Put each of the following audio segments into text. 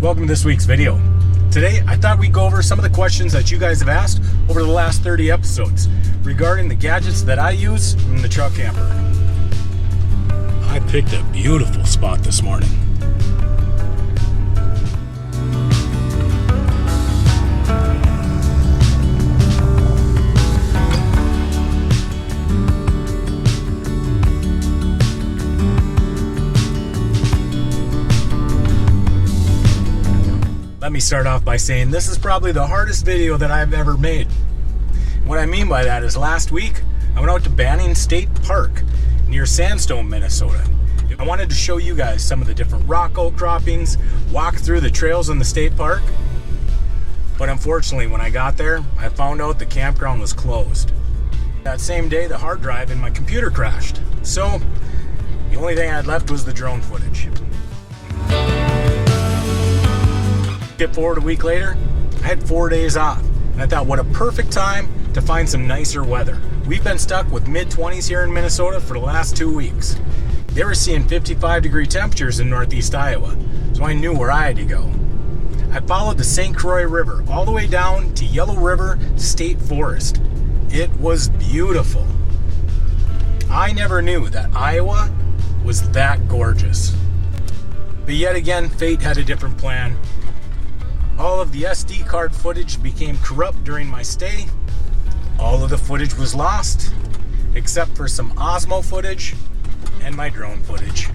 Welcome to this week's video. Today, I thought we'd go over some of the questions that you guys have asked over the last 30 episodes regarding the gadgets that I use in the truck camper. I picked a beautiful spot this morning. Let me start off by saying this is probably the hardest video that I've ever made. What I mean by that is last week, I went out to Banning State Park near Sandstone, Minnesota. I wanted to show you guys some of the different rock outcroppings, walk through the trails in the state park. But unfortunately, when I got there, I found out the campground was closed. That same day, the hard drive in my computer crashed. So, the only thing I had left was the drone footage. Skip forward a week later, I had 4 days off, and I thought what a perfect time to find some nicer weather. We've been stuck with mid-20s here in Minnesota for the last 2 weeks. They were seeing 55-degree temperatures in northeast Iowa, so I knew where I had to go. I followed the St. Croix River all the way down to Yellow River State Forest. It was beautiful. I never knew that Iowa was that gorgeous. But yet again, fate had a different plan. All of the SD card footage became corrupt during my stay. All of the footage was lost, except for some Osmo footage and my drone footage.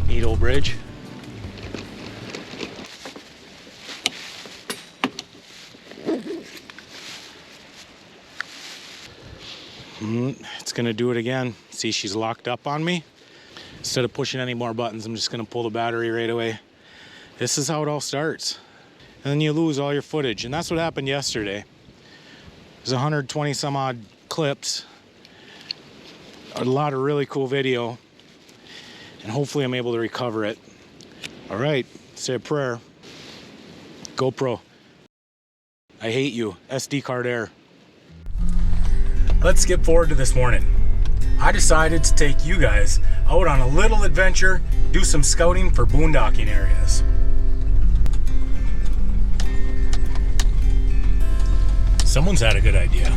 Neat old bridge. It's gonna do it again. See, she's locked up on me. Instead of pushing any more buttons, I'm just gonna pull the battery right away. This is how it all starts. And then you lose all your footage, and that's what happened yesterday. There's 120 some odd clips, a lot of really cool video, and hopefully I'm able to recover it. All right, say a prayer. GoPro, I hate you. SD card error. Let's skip forward to this morning. I decided to take you guys out on a little adventure, do some scouting for boondocking areas. Someone's had a good idea.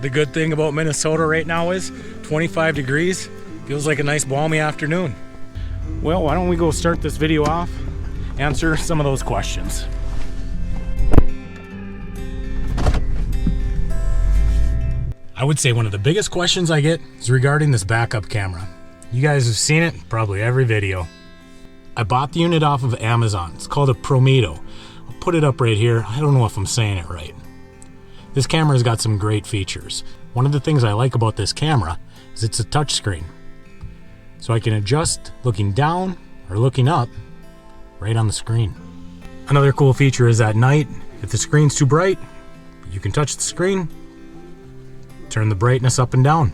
The good thing about Minnesota right now is 25 degrees. Feels like a nice balmy afternoon. Well, why don't we go start this video off, answer some of those questions. I would say one of the biggest questions I get is regarding this backup camera. You guys have seen it in probably every video. I bought the unit off of Amazon. It's called a Prometo. Put it up right here. I don't know if I'm saying it right. This camera's got some great features. One of the things I like about this camera is it's a touchscreen. So I can adjust looking down or looking up right on the screen. Another cool feature is at night, if the screen's too bright, you can touch the screen, turn the brightness up and down.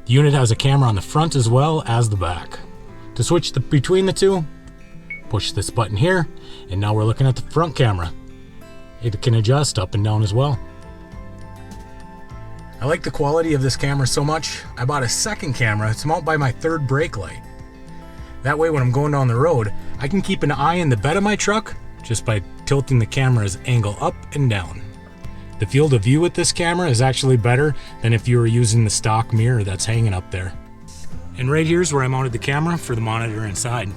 The unit has a camera on the front as well as the back. To switch between the two, push this button here, and now we're looking at the front camera. It can adjust up and down as well. I like the quality of this camera so much, I bought a second camera to mount by my third brake light. That way when I'm going down the road, I can keep an eye in the bed of my truck just by tilting the camera's angle up and down. The field of view with this camera is actually better than if you were using the stock mirror that's hanging up there. And right here's where I mounted the camera for the monitor inside.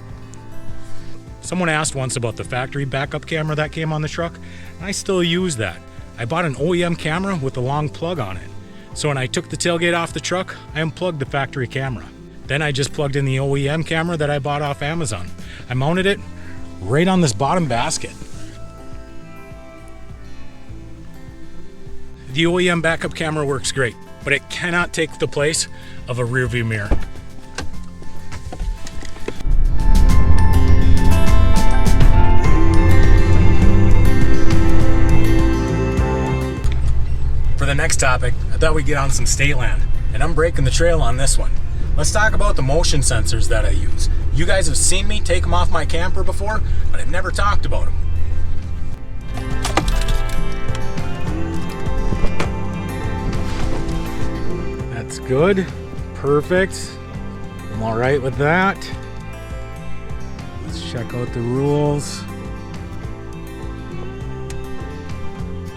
Someone asked once about the factory backup camera that came on the truck, and I still use that. I bought an OEM camera with a long plug on it. So when I took the tailgate off the truck, I unplugged the factory camera. Then I just plugged in the OEM camera that I bought off Amazon. I mounted it right on this bottom basket. The OEM backup camera works great, but it cannot take the place of a rear view mirror. For the next topic, I thought we'd get on some state land, and I'm breaking the trail on this one. Let's talk about the motion sensors that I use. You guys have seen me take them off my camper before, but I've never talked about them. That's good. Perfect. I'm all right with that. Let's check out the rules.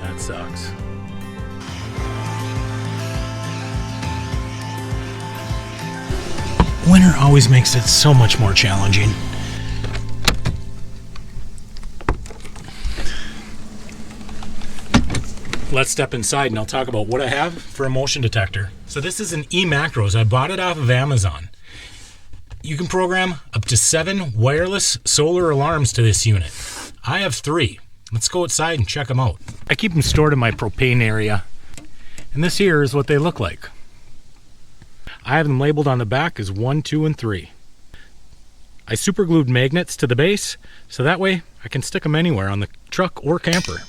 That sucks. Winter always makes it so much more challenging. Let's step inside and I'll talk about what I have for a motion detector. So this is an eMacros. I bought it off of Amazon. You can program up to 7 wireless solar alarms to this unit. I have 3. Let's go outside and check them out. I keep them stored in my propane area. And this here is what they look like. I have them labeled on the back as 1, 2, and 3. I super glued magnets to the base, so that way I can stick them anywhere on the truck or camper.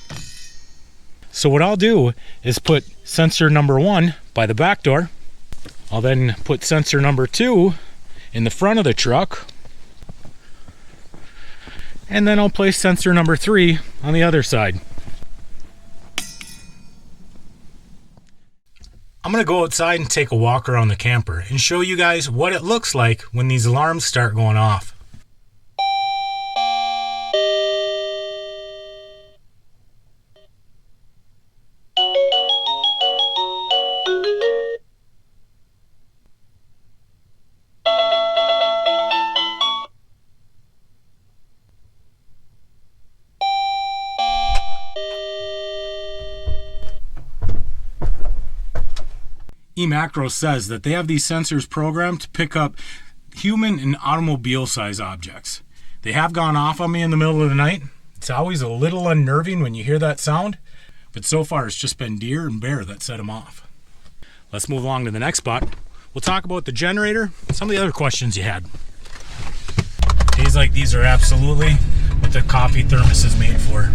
So what I'll do is put sensor number 1 by the back door. I'll then put sensor number 2 in the front of the truck. And then I'll place sensor number 3 on the other side. I'm going to go outside and take a walk around the camper and show you guys what it looks like when these alarms start going off. eMacros says that they have these sensors programmed to pick up human and automobile size objects. They have gone off on me in the middle of the night. It's always a little unnerving when you hear that sound, but so far it's just been deer and bear that set them off. Let's move along to the next spot. We'll talk about the generator, some of the other questions you had. Days like these are absolutely what the coffee thermos is made for.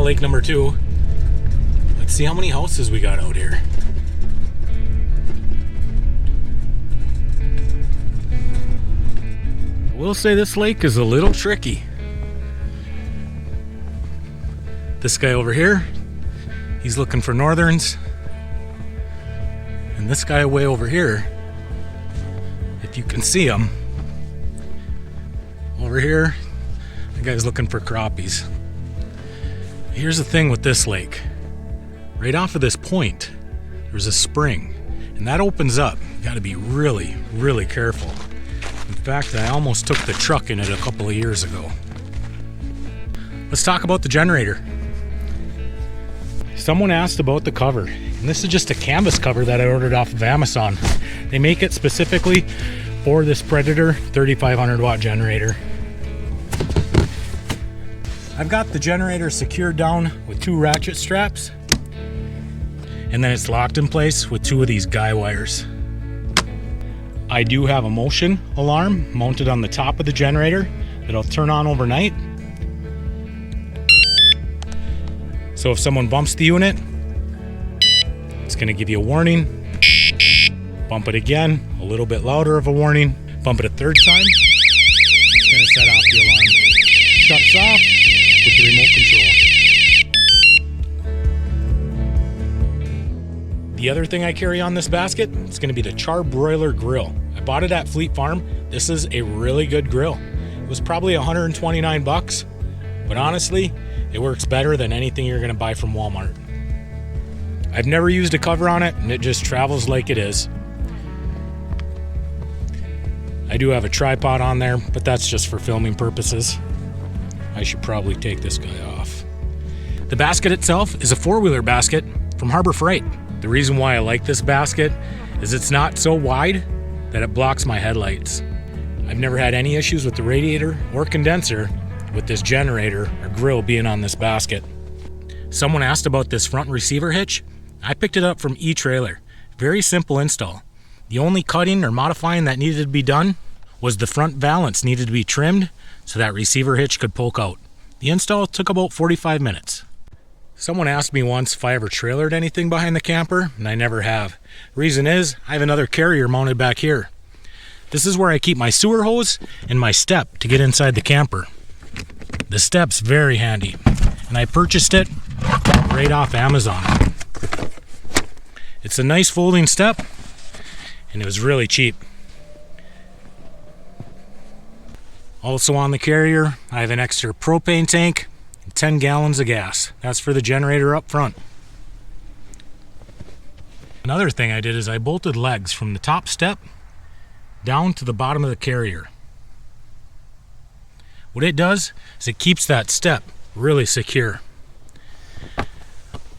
Lake number 2. Let's see how many houses we got out here. I will say this lake is a little tricky. This guy over here, he's looking for northerns. And this guy way over here, if you can see him, over here, the guy's looking for crappies. Here's the thing with this lake. Right off of this point, there's a spring, and that opens up. You gotta be really, really careful. In fact, I almost took the truck in it a couple of years ago. Let's talk about the generator. Someone asked about the cover, and this is just a canvas cover that I ordered off of Amazon. They make it specifically for this Predator 3500 watt generator. I've got the generator secured down with 2 ratchet straps, and then it's locked in place with 2 of these guy wires. I do have a motion alarm mounted on the top of the generator that'll turn on overnight. So if someone bumps the unit, it's going to give you a warning. Bump it again, a little bit louder of a warning. Bump it a 3rd time, it's going to set off the alarm. Shuts off with the remote control. The other thing I carry on this basket is going to be the Charbroiler grill. I bought it at Fleet Farm. This is a really good grill. It was probably 129 bucks, but honestly, it works better than anything you're going to buy from Walmart. I've never used a cover on it, and it just travels like it is. I do have a tripod on there, but that's just for filming purposes. I should probably take this guy off. The basket itself is a 4-wheeler basket from Harbor Freight. The reason why I like this basket is it's not so wide that it blocks my headlights. I've never had any issues with the radiator or condenser with this generator or grill being on this basket. Someone asked about this front receiver hitch. I picked it up from eTrailer. Very simple install. The only cutting or modifying that needed to be done was the front valance needed to be trimmed so that receiver hitch could poke out. The install took about 45 minutes. Someone asked me once if I ever trailered anything behind the camper, and I never have. Reason is, I have another carrier mounted back here. This is where I keep my sewer hose and my step to get inside the camper. The step's very handy. and I purchased it right off Amazon. It's a nice folding step, and it was really cheap. Also on the carrier, I have an extra propane tank and 10 gallons of gas. That's for the generator up front. Another thing I did is I bolted legs from the top step down to the bottom of the carrier. What it does is it keeps that step really secure.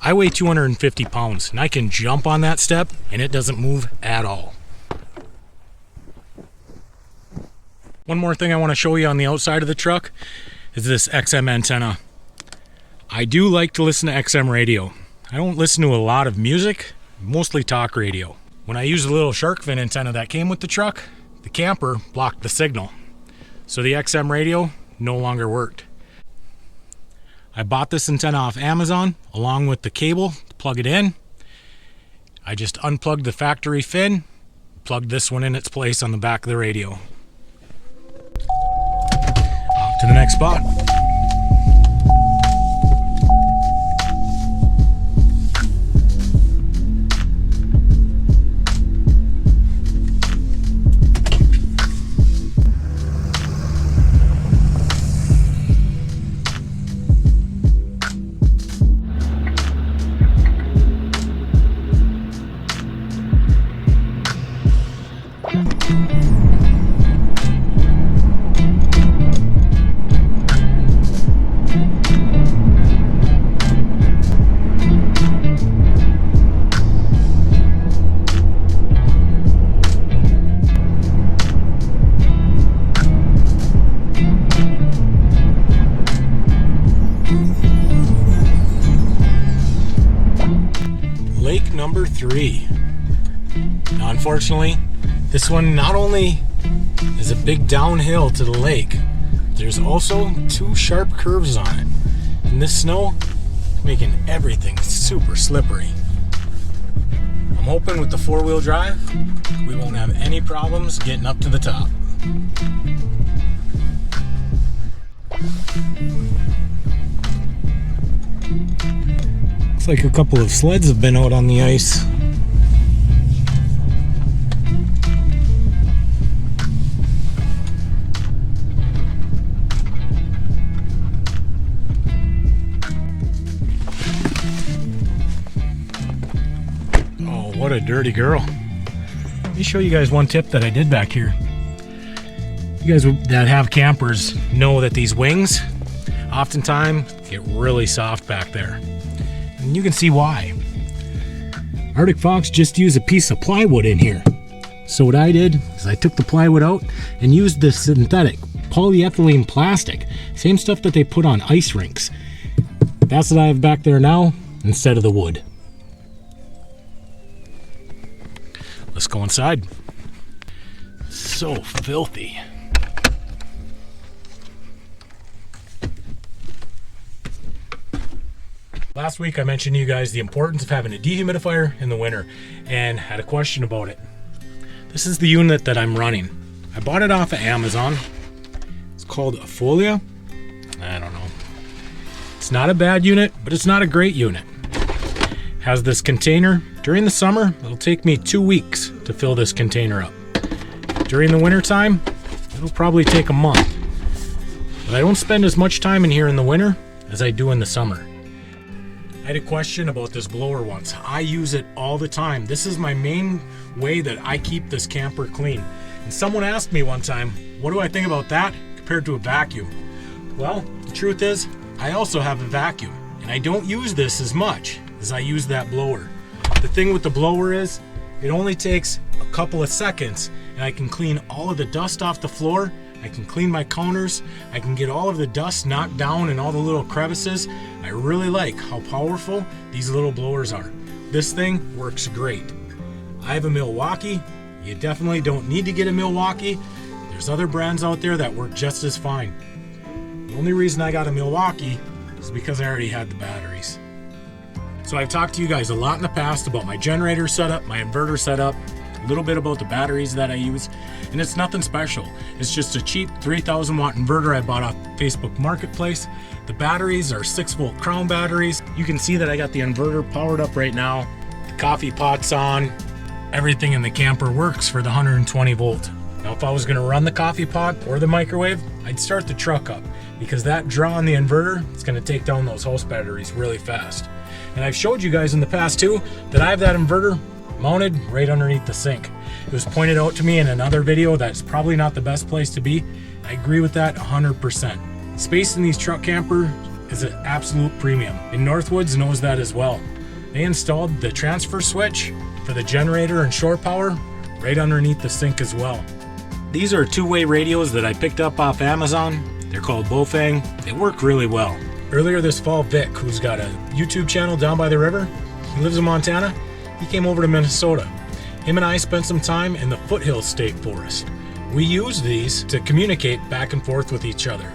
I weigh 250 pounds and I can jump on that step and it doesn't move at all. One more thing I want to show you on the outside of the truck is this XM antenna. I do like to listen to XM radio. I don't listen to a lot of music, mostly talk radio. When I used the little shark fin antenna that came with the truck, the camper blocked the signal. So the XM radio no longer worked. I bought this antenna off Amazon along with the cable to plug it in. I just unplugged the factory fin, plugged this one in its place on the back of the radio. Off to the next spot. Lake number 3. Now, unfortunately, this one not only is a big downhill to the lake, there's also 2 sharp curves on it. And this snow is making everything super slippery. I'm hoping with the 4-wheel drive, we won't have any problems getting up to the top. Looks like a couple of sleds have been out on the ice. Oh, what a dirty girl. Let me show you guys one tip that I did back here. You guys that have campers know that these wings oftentimes get really soft back there. And you can see why. Arctic Fox just used a piece of plywood in here. So what I did is I took the plywood out and used the synthetic polyethylene plastic. Same stuff that they put on ice rinks. That's what I have back there now instead of the wood. Let's go inside. So filthy. Last week I mentioned to you guys the importance of having a dehumidifier in the winter and had a question about it. This is the unit that I'm running. I bought it off of Amazon. It's called a Folia. I don't know. It's not a bad unit, but it's not a great unit. It has this container. During the summer, it'll take me 2 weeks to fill this container up. During the winter time, it'll probably take a month. But I don't spend as much time in here in the winter as I do in the summer. I had a question about this blower once. I use it all the time. This is my main way that I keep this camper clean. And someone asked me one time, what do I think about that compared to a vacuum? Well, the truth is, I also have a vacuum, and I don't use this as much as I use that blower. The thing with the blower is, it only takes a couple of seconds, and I can clean all of the dust off the floor. I can clean my counters. I can get all of the dust knocked down in all the little crevices. I really like how powerful these little blowers are. This thing works great. I have a Milwaukee. You definitely don't need to get a Milwaukee. There's other brands out there that work just as fine. The only reason I got a Milwaukee is because I already had the batteries. So I've talked to you guys a lot in the past about my generator setup, my inverter setup. a little bit about the batteries that I use, and it's nothing special. It's just a cheap 3000 watt inverter I bought off Facebook Marketplace. The batteries are 6-volt crown batteries. You can see that I got the inverter powered up right now. The coffee pot's on. Everything in the camper works for the 120 volt. Now if I was gonna run the coffee pot or the microwave, I'd start the truck up, because that draw on the inverter is gonna take down those house batteries really fast. And I've showed you guys in the past too that I have that inverter mounted right underneath the sink. It was pointed out to me in another video that's probably not the best place to be. I agree with that 100%. Space in these truck campers is an absolute premium, and Northwoods knows that as well. They installed the transfer switch for the generator and shore power right underneath the sink as well. These are two-way radios that I picked up off Amazon. They're called Boondocking. They work really well. Earlier this fall, Vic, who's got a YouTube channel down by the river, he lives in Montana, he came over to Minnesota. Him and I spent some time in the Foothills State Forest. We use these to communicate back and forth with each other.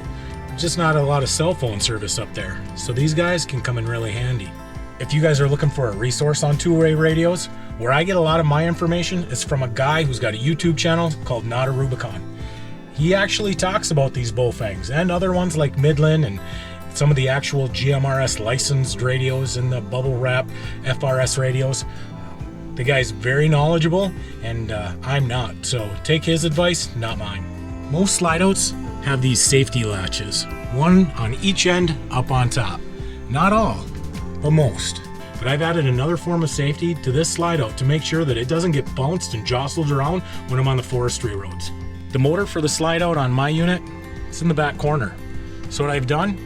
Just not a lot of cell phone service up there, so these guys can come in really handy. If you guys are looking for a resource on two-way radios, where I get a lot of my information is from a guy who's got a YouTube channel called Not a Rubicon. He actually talks about these Boondocking and other ones like Midland and some of the actual GMRS licensed radios and the bubble wrap FRS radios. The guy's very knowledgeable, and I'm not, so take his advice, not mine. Most slide outs have these safety latches, one on each end up on top. Not all, but most. But I've added another form of safety to this slide out to make sure that it doesn't get bounced and jostled around when I'm on the forestry roads. The motor for the slide out on my unit is in the back corner. So what I've done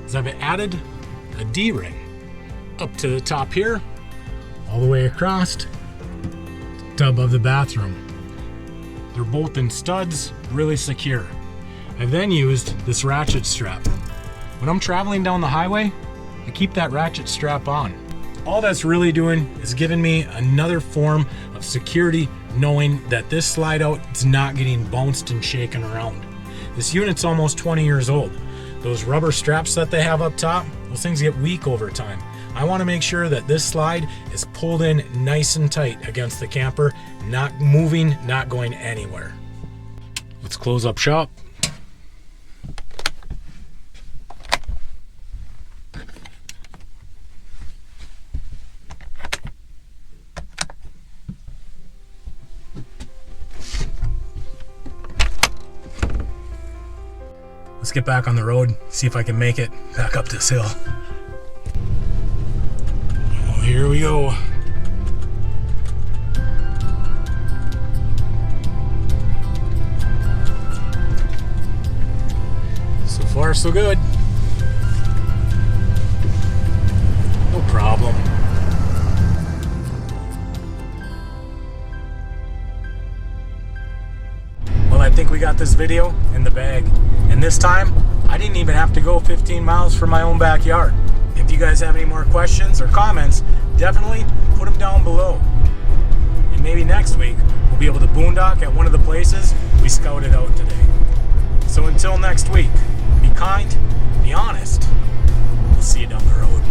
is I've added a D-ring up to the top here, all the way across the tub of the bathroom. They're both in studs, really secure. I've then used this ratchet strap. When I'm traveling down the highway, I keep that ratchet strap on. All that's really doing is giving me another form of security, knowing that this slide out is not getting bounced and shaken around. This unit's almost 20 years old. Those rubber straps that they have up top, those things get weak over time. I want to make sure that this slide is pulled in nice and tight against the camper, not moving, not going anywhere. Let's close up shop. Let's get back on the road, see if I can make it back up this hill. Oh, here we go. So far, so good. No problem. Well, I think we got this video in the bag. And this time, I didn't even have to go 15 miles from my own backyard. If you guys have any more questions or comments, definitely put them down below. And maybe next week, we'll be able to boondock at one of the places we scouted out today. So until next week, be kind, be honest. We'll see you down the road.